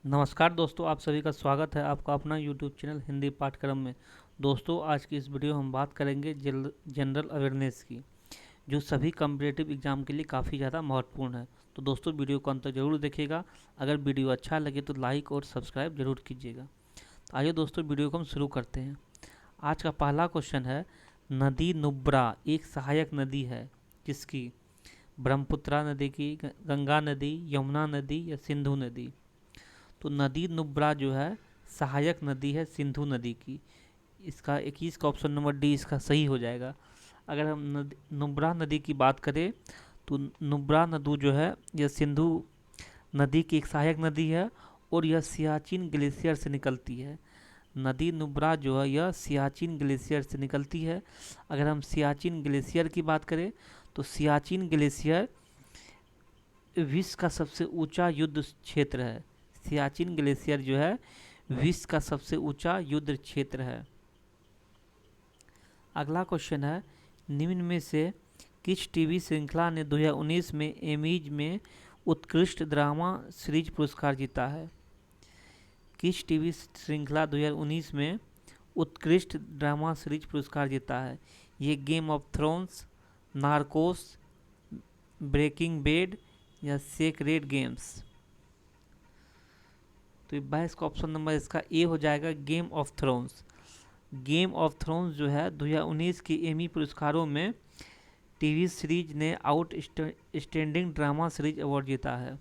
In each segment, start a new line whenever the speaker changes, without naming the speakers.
नमस्कार दोस्तों, आप सभी का स्वागत है आपका अपना यूट्यूब चैनल हिंदी पाठ्यक्रम में। दोस्तों, आज की इस वीडियो हम बात करेंगे जनरल अवेयरनेस की, जो सभी कम्पिटिटिव एग्जाम के लिए काफ़ी ज़्यादा महत्वपूर्ण है। तो दोस्तों, वीडियो को अंत तक जरूर देखिएगा। अगर वीडियो अच्छा लगे तो लाइक और सब्सक्राइब जरूर कीजिएगा। तो आइए दोस्तों, वीडियो को हम शुरू करते हैं। आज का पहला क्वेश्चन है, नदी नुब्रा एक सहायक नदी है किसकी? ब्रह्मपुत्रा नदी की, गंगा नदी, यमुना नदी या सिंधु नदी? तो नदी नुब्रा जो है सहायक नदी है सिंधु नदी की। इसका 21 का ऑप्शन नंबर डी इसका सही हो जाएगा। अगर हम नुब्रा नदी की बात करें तो नुब्रा नदी जो है यह सिंधु नदी की एक सहायक नदी है और यह सियाचिन ग्लेशियर से निकलती है। नदी नुब्रा जो है यह सियाचिन ग्लेशियर से निकलती है। अगर हम सियाचिन ग्लेशियर की बात करें तो सियाचिन ग्लेशियर विश्व का सबसे ऊंचा युद्ध क्षेत्र है। सियाचिन ग्लेशियर जो है विश्व का सबसे ऊंचा युद्ध क्षेत्र है। अगला क्वेश्चन है, निम्न में से किस टीवी श्रृंखला ने 2019 में एमीज में उत्कृष्ट ड्रामा सीरीज पुरस्कार जीता है? किस टीवी श्रृंखला 2019 में उत्कृष्ट ड्रामा सीरीज पुरस्कार जीता है? ये Game of Thrones, Narcos, Breaking Bad या सेक्रेड गेम्स? तो 22 का ऑप्शन नंबर इसका ए हो जाएगा, Game of Thrones. Game of Thrones जो है 2019 के एमी पुरस्कारों में टीवी सीरीज ने आउटस्टैंडिंग ड्रामा सीरीज अवार्ड जीता है।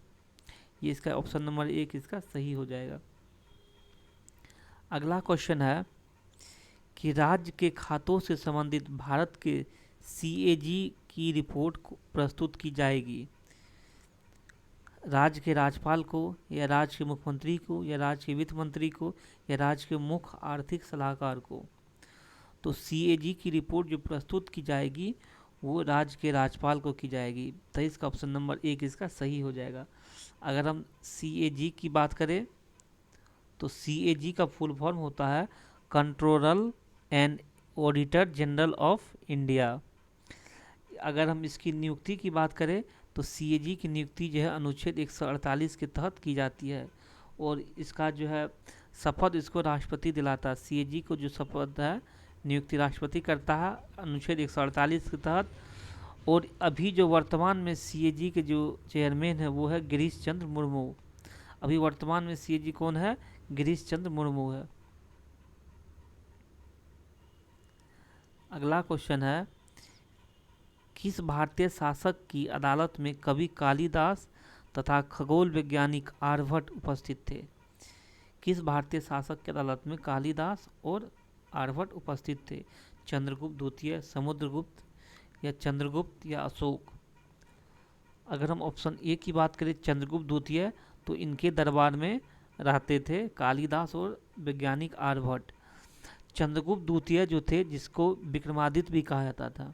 ये इसका ऑप्शन नंबर एक इसका सही हो जाएगा। अगला क्वेश्चन है कि राज्य के खातों से संबंधित भारत के सीएजी की रिपोर्ट प्रस्तुत की जाएगी। राज्य के राज्यपाल को या राज्य के मुख्यमंत्री को या राज्य के वित्त मंत्री को या राज्य के मुख्य आर्थिक सलाहकार को? तो सीएजी की रिपोर्ट जो प्रस्तुत की जाएगी वो राज्य के राज्यपाल को की जाएगी। 23 का ऑप्शन नंबर एक इसका सही हो जाएगा। अगर हम सीएजी की बात करें तो सीएजी का फुल फॉर्म होता है controller and auditor general of India. अगर हम इसकी नियुक्ति की बात करें तो सीएजी की नियुक्ति जो है अनुच्छेद 148 के तहत की जाती है और इसका जो है शपथ इसको राष्ट्रपति दिलाता है। सीएजी को जो शपथ है नियुक्ति राष्ट्रपति करता है अनुच्छेद 148 के तहत। और अभी जो वर्तमान में सीएजी के जो चेयरमैन है वो है गिरीश चंद्र मुर्मू। अभी वर्तमान में सीएजी कौन है? गिरीश चंद्र मुर्मू है। अगला क्वेश्चन है, किस भारतीय शासक की अदालत में कवि कालिदास तथा खगोल वैज्ञानिक आर्यभट्ट उपस्थित थे? किस भारतीय शासक की अदालत में कालिदास और आर्यभट्ट उपस्थित थे? चंद्रगुप्त द्वितीय, समुद्रगुप्त या चंद्रगुप्त या अशोक? अगर हम ऑप्शन ए की बात करें चंद्रगुप्त द्वितीय तो इनके दरबार में रहते थे कालिदास और वैज्ञानिक आर्यभट्ट। चंद्रगुप्त द्वितीय जो थे जिसको विक्रमादित्य भी कहा जाता था,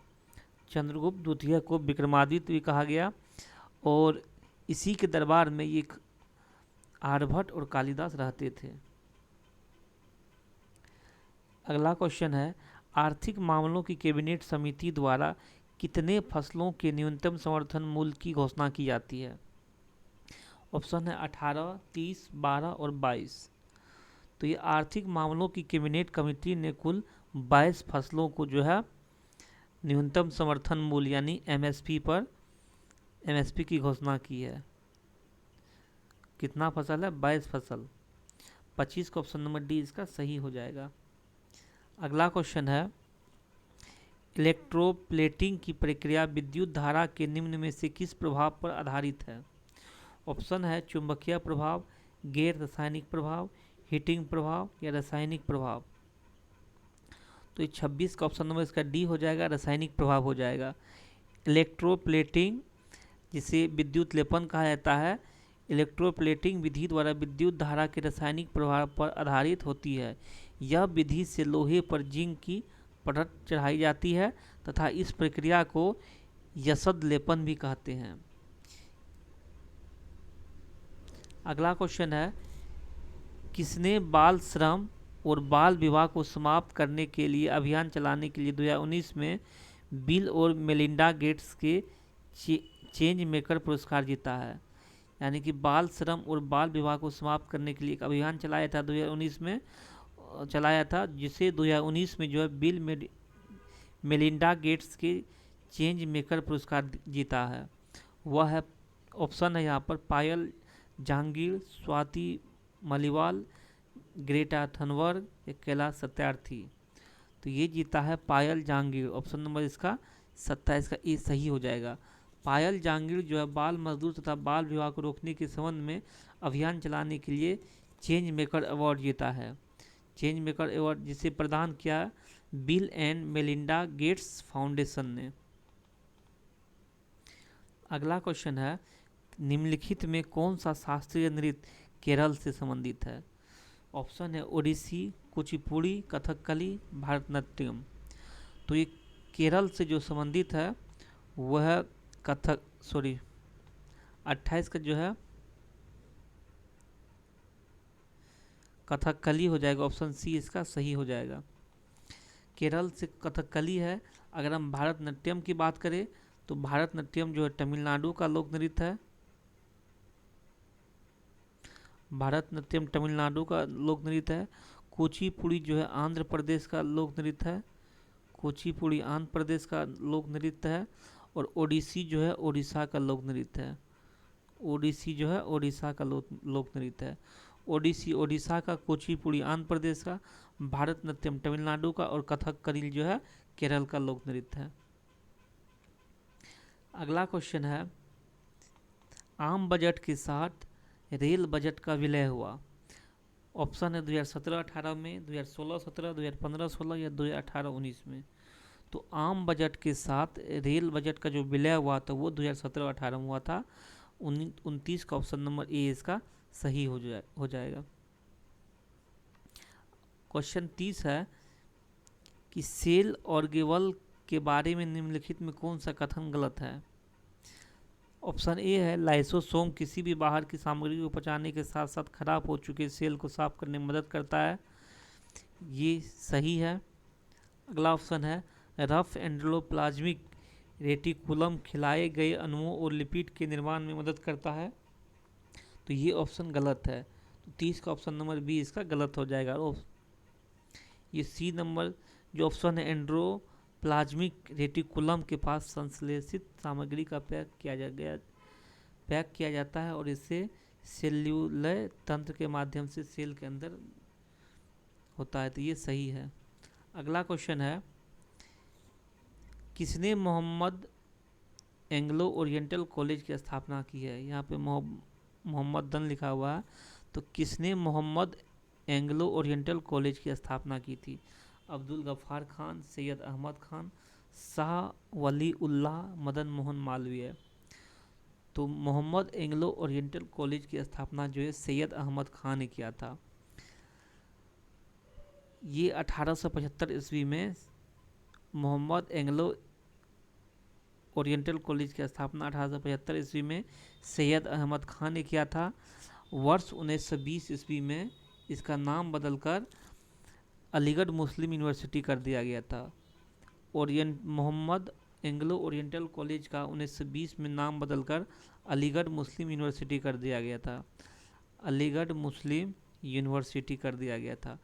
चंद्रगुप्त द्वितीय को विक्रमादित्य भी कहा गया और इसी के दरबार में ये आर्यभट्ट और कालिदास रहते थे। अगला क्वेश्चन है, आर्थिक मामलों की कैबिनेट समिति द्वारा कितने फसलों के न्यूनतम समर्थन मूल्य की घोषणा की जाती है? ऑप्शन है 18, 30, 12 और 22। तो ये आर्थिक मामलों की कैबिनेट कमेटी ने कुल 22 फसलों को जो है न्यूनतम समर्थन मूल्य यानी एमएसपी की घोषणा की है। कितना फसल है? 22 फसल। 25 का ऑप्शन नंबर डी इसका सही हो जाएगा। अगला क्वेश्चन है, इलेक्ट्रोप्लेटिंग की प्रक्रिया विद्युत धारा के निम्न में से किस प्रभाव पर आधारित है? ऑप्शन है चुंबकीय प्रभाव, गैर रासायनिक प्रभाव, हीटिंग प्रभाव या रासायनिक प्रभाव? तो ये 26 का ऑप्शन नंबर इसका डी हो जाएगा, रासायनिक प्रभाव हो जाएगा। इलेक्ट्रोप्लेटिंग जिसे विद्युत लेपन कहा जाता है, इलेक्ट्रोप्लेटिंग विधि द्वारा विद्युत धारा के रासायनिक प्रभाव पर आधारित होती है। यह विधि से लोहे पर जिंक की परत चढ़ाई जाती है तथा इस प्रक्रिया को यसद लेपन भी कहते हैं। अगला क्वेश्चन है, किसने बाल श्रम और बाल विवाह को समाप्त करने के लिए अभियान चलाने के लिए 2019 में बिल और मेलिंडा गेट्स के चेंज मेकर पुरस्कार जीता है? यानी कि बाल श्रम और बाल विवाह को समाप्त करने के लिए एक अभियान चलाया था 2019 में, चलाया था, जिसे 2019 में जो है बिल मेलिंडा गेट्स के चेंज मेकर पुरस्कार जीता है। वह है, ऑप्शन है यहाँ पर पायल जहांगीर, स्वाति मलिवाल, ग्रेटा थनबर्ग या कैलाश सत्यार्थी। तो ये जीता है पायल जहांगीर, ऑप्शन नंबर इसका 27 का ए सही हो जाएगा। पायल जहांगीर जो है बाल मजदूर तथा बाल विवाह को रोकने के संबंध में अभियान चलाने के लिए चेंज मेकर अवार्ड जीता है। चेंज मेकर अवार्ड जिसे प्रदान किया bill and Melinda Gates foundation ने। अगला क्वेश्चन है, निम्नलिखित में कौन सा शास्त्रीय नृत्य केरल से संबंधित है? ऑप्शन है ओडिसी, कुचिपुड़ी, कथकली, भारतनाट्यम। तो ये केरल से जो संबंधित है वह 28 का जो है कथकली हो जाएगा, ऑप्शन सी इसका सही हो जाएगा। केरल से कथकली है। अगर हम भारतनाट्यम की बात करें तो भारतनाट्यम जो है तमिलनाडु का लोक नृत्य है। भारतनाट्यम तमिलनाडु का लोक नृत्य है। कुचिपुड़ी जो है आंध्र प्रदेश का लोक नृत्य है। कुचिपुड़ी आंध्र प्रदेश का लोक नृत्य है। और ओडिसी जो है ओडिशा का लोक नृत्य है। ओडिसी जो है ओडिशा का लोक नृत्य है। ओडिसी ओडिशा का, कुचिपुड़ी आंध्र प्रदेश का, भारतनाट्यम तमिलनाडु का और कथकली जो है केरल का लोक नृत्य है। अगला क्वेश्चन है, आम बजट के साथ रेल बजट का विलय हुआ। ऑप्शन है 2017-18 में, 2016-17, 2015-16 या 2018-19 में। तो आम बजट के साथ रेल बजट का जो विलय हुआ था वो 2017-18 में हुआ था। 29 का ऑप्शन नंबर ए इसका सही हो जाएगा। क्वेश्चन 30 है कि सेल और गेवल के बारे में निम्नलिखित में कौन सा कथन गलत है? ऑप्शन ए है लाइसोसोम किसी भी बाहर की सामग्री को पचाने के साथ साथ खराब हो चुके सेल को साफ करने में मदद करता है, ये सही है। अगला ऑप्शन है रफ एंडोप्लाज्मिक रेटिकुलम खिलाए गए अणुओं और लिपिड के निर्माण में मदद करता है, तो ये ऑप्शन गलत है। तो 30 का ऑप्शन नंबर बी इसका गलत हो जाएगा। ये सी नंबर जो ऑप्शन है एंडोप्लाज्मिक रेटिकुलम के पास संश्लेषित सामग्री का पैक किया जाता है और इससे सेल्यूलर तंत्र के माध्यम से सेल के अंदर होता है, तो ये सही है। अगला क्वेश्चन है, किसने मोहम्मद एंग्लो ओरिएंटल कॉलेज की स्थापना की है? यहाँ पे मोहम्मद दन लिखा हुआ है, तो किसने मोहम्मद एंग्लो ओरिएंटल कॉलेज की स्थापना की थी? अब्दुल गफ्फार खान, सैयद अहमद खान, शाह वली उल्लाह, मदन मोहन मालवीय। तो मोहम्मद एंग्लो ओरिएंटल कॉलेज की स्थापना जो है सैयद अहमद खान ने किया था। ये 1875 ईस्वी में मोहम्मद एंग्लो ओरिएंटल कॉलेज की स्थापना 1875 ईस्वी में सैयद अहमद खान ने किया था। वर्ष 1920 ईस्वी में इसका नाम बदलकर अलीगढ़ मुस्लिम यूनिवर्सिटी कर दिया गया था। मोहम्मद एंग्लो ओरिएंटल कॉलेज का 1920 में नाम बदलकर अलीगढ़ मुस्लिम यूनिवर्सिटी कर दिया गया था। अलीगढ़ मुस्लिम यूनिवर्सिटी कर दिया गया था।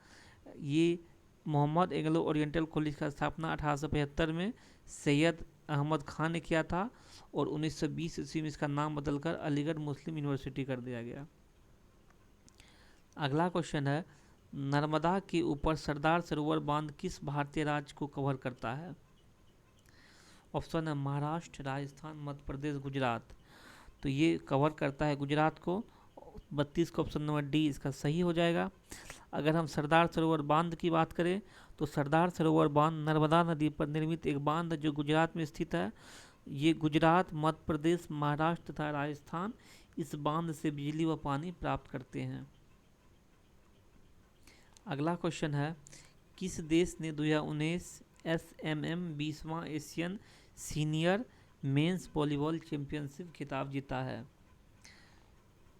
ये मोहम्मद एंग्लो ओरिएंटल कॉलेज का स्थापना 1875 में सैयद अहमद खान ने किया था और 1920 ईस्वी में इसका नाम बदलकर अलीगढ़ मुस्लिम यूनिवर्सिटी कर दिया गया। अगला क्वेश्चन है, नर्मदा के ऊपर सरदार सरोवर बांध किस भारतीय राज्य को कवर करता है? ऑप्शन है महाराष्ट्र, राजस्थान, मध्य प्रदेश, गुजरात। तो ये कवर करता है गुजरात को। 32 का ऑप्शन नंबर डी इसका सही हो जाएगा। अगर हम सरदार सरोवर बांध की बात करें तो सरदार सरोवर बांध नर्मदा नदी पर निर्मित एक बांध है जो गुजरात में स्थित है। ये गुजरात, मध्य प्रदेश, महाराष्ट्र तथा राजस्थान इस बांध से बिजली व पानी प्राप्त करते हैं। अगला क्वेश्चन है, किस देश ने 2019 SMM 20वां Asian senior men's volleyball championship खिताब जीता है?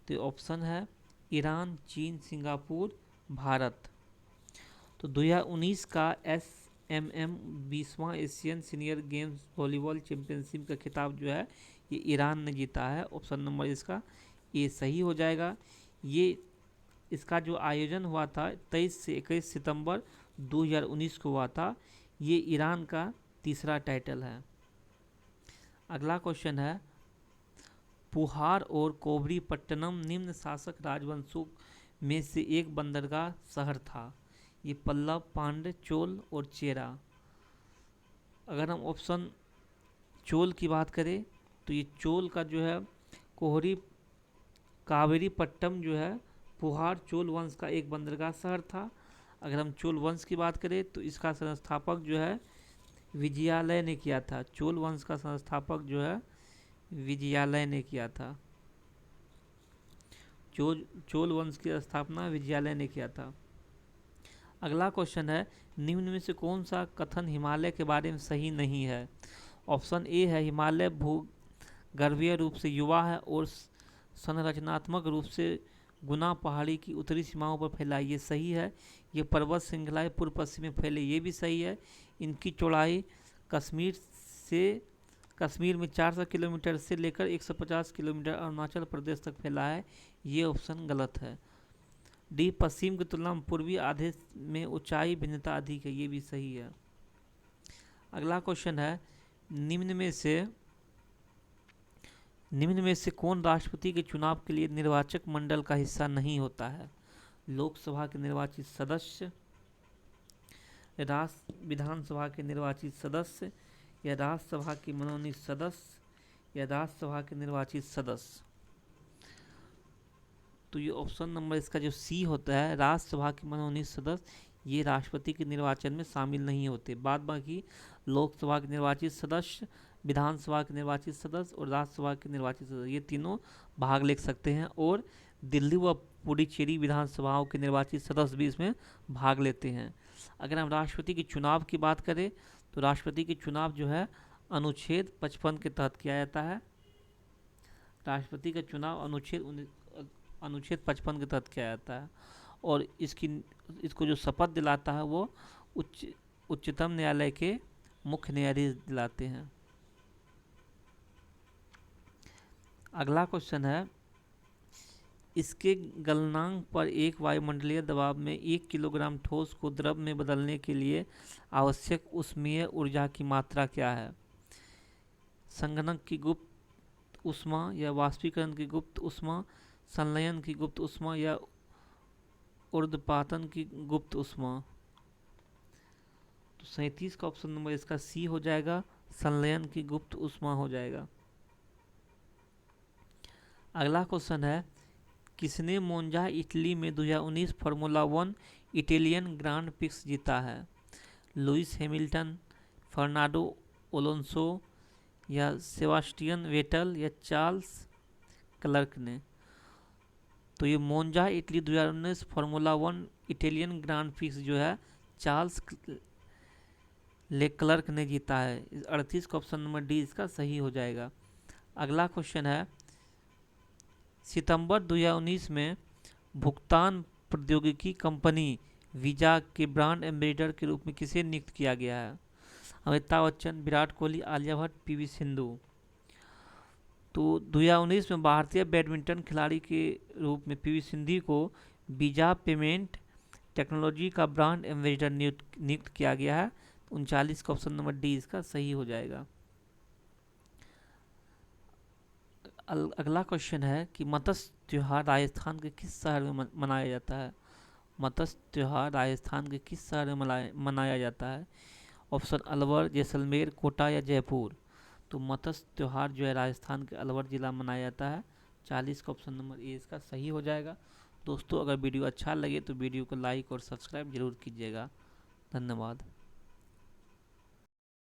तो ऑप्शन है ईरान, चीन, सिंगापुर, भारत। तो 2019 का SMM 20वां Asian senior games volleyball championship का खिताब जो है ये ईरान ने जीता है। ऑप्शन नंबर इसका ये सही हो जाएगा। ये इसका जो आयोजन हुआ था 23 से 21 सितंबर 2019 को हुआ था। ये ईरान का तीसरा टाइटल है। अगला क्वेश्चन है, पुहार और कोवरीपट्टनम निम्न शासक राजवंशों में से एक बंदरगाह शहर था। ये पल्लव, पांड्य, चोल और चेरा। अगर हम ऑप्शन चोल की बात करें तो ये चोल का जो है कोहरी कावेरीपट्टम जो है पुहार चोल वंश का एक बंदरगाह शहर था। अगर हम चोल वंश की बात करें तो इसका संस्थापक जो है विजयालय ने किया था। चोल वंश का संस्थापक जो है विजयालय ने किया था। चोल वंश की स्थापना विजयालय ने किया था। अगला क्वेश्चन है, निम्न में से कौन सा कथन हिमालय के बारे में सही नहीं है। ऑप्शन ए है, हिमालय भूगर्भीय रूप से युवा है और संरचनात्मक रूप से गुना पहाड़ी की उत्तरी सीमाओं पर फैला। ये सही है। ये पर्वत श्रृंखलाएं पूर्व पश्चिम में फैले, ये भी सही है। इनकी चौड़ाई कश्मीर में 400 किलोमीटर से लेकर 150 किलोमीटर अरुणाचल प्रदेश तक फैला है। ये ऑप्शन गलत है। डी, पश्चिम की तुलना में पूर्वी आधे में ऊंचाई भिन्नता अधिक है, ये भी सही है। अगला क्वेश्चन है, निम्न में से कौन राष्ट्रपति के चुनाव के लिए निर्वाचक मंडल का हिस्सा नहीं होता है। लोकसभा के निर्वाचित सदस्य, विधानसभा के निर्वाचित सदस्य, या राज्यसभा के मनोनीत सदस्य, या राज्यसभा के निर्वाचित सदस्य। तो ये ऑप्शन नंबर इसका जो सी होता है, राज्यसभा के मनोनीत सदस्य, ये राष्ट्रपति के निर्वाचन में शामिल नहीं होते। बाद बाकी लोकसभा के निर्वाचित सदस्य, विधानसभा के निर्वाचित सदस्य और राज्यसभा के निर्वाचित सदस्य, ये तीनों भाग ले सकते हैं और दिल्ली व पुडुचेरी विधानसभाओं के निर्वाचित सदस्य भी इसमें भाग लेते हैं। अगर हम राष्ट्रपति के चुनाव की बात करें तो राष्ट्रपति के चुनाव जो है अनुच्छेद 55 के तहत किया जाता है। राष्ट्रपति का चुनाव अनुच्छेद 55 के तहत किया जाता है और इसको जो शपथ दिलाता है वो उच्चतम न्यायालय के मुख्य न्यायाधीश दिलाते हैं। अगला क्वेश्चन है, इसके गलनांक पर एक वायुमंडलीय दबाव में 1 किलोग्राम ठोस को द्रव में बदलने के लिए आवश्यक ऊष्मीय ऊर्जा की मात्रा क्या है। संघनक की गुप्त ऊष्मा, या वाष्पीकरण की गुप्त ऊष्मा, संलयन की गुप्त ऊष्मा, या ऊर्ध्वपातन की गुप्त ऊष्मा। तो 37 का ऑप्शन नंबर इसका सी हो जाएगा, संलयन की गुप्त ऊष्मा हो जाएगा। अगला क्वेश्चन है, किसने मोन्जा इटली में 2019 फार्मूला 1 इटालियन ग्रांड प्रिक्स जीता है। लुइस हैमिल्टन, फर्नांडो अलोंसो, या सेबास्टियन वेटल, या चार्ल्स क्लर्क ने। तो ये मोन्जा Italy 2019 formula 1 Italian grand prix जो है चार्ल्स लेक्लर्क ने जीता है। 38 का ऑप्शन नंबर डी इसका सही हो जाएगा। अगला क्वेश्चन है, सितंबर 2019 में भुगतान प्रौद्योगिकी कंपनी वीजा के ब्रांड एम्बेसडर के रूप में किसे नियुक्त किया गया है। अमिताभ बच्चन, विराट कोहली, आलिया भट्ट, पीवी सिंधु। तो 2019 में भारतीय बैडमिंटन खिलाड़ी के रूप में पीवी सिंधु को वीजा पेमेंट टेक्नोलॉजी का ब्रांड एम्बेसडर नियुक्त किया गया है। 39 का ऑप्शन नंबर डी इसका सही हो जाएगा। अगला क्वेश्चन है कि मत्स्य त्योहार राजस्थान के किस शहर में मनाया जाता है। मत्स्य त्योहार राजस्थान के किस शहर में मनाया जाता है। ऑप्शन अलवर, जैसलमेर, कोटा, या जयपुर। तो मत्स्य त्योहार जो है राजस्थान के अलवर जिला में मनाया जाता है। 40 का ऑप्शन नंबर ए इसका सही हो जाएगा। दोस्तों, अगर वीडियो अच्छा लगे तो वीडियो को लाइक और सब्सक्राइब जरूर कीजिएगा। धन्यवाद।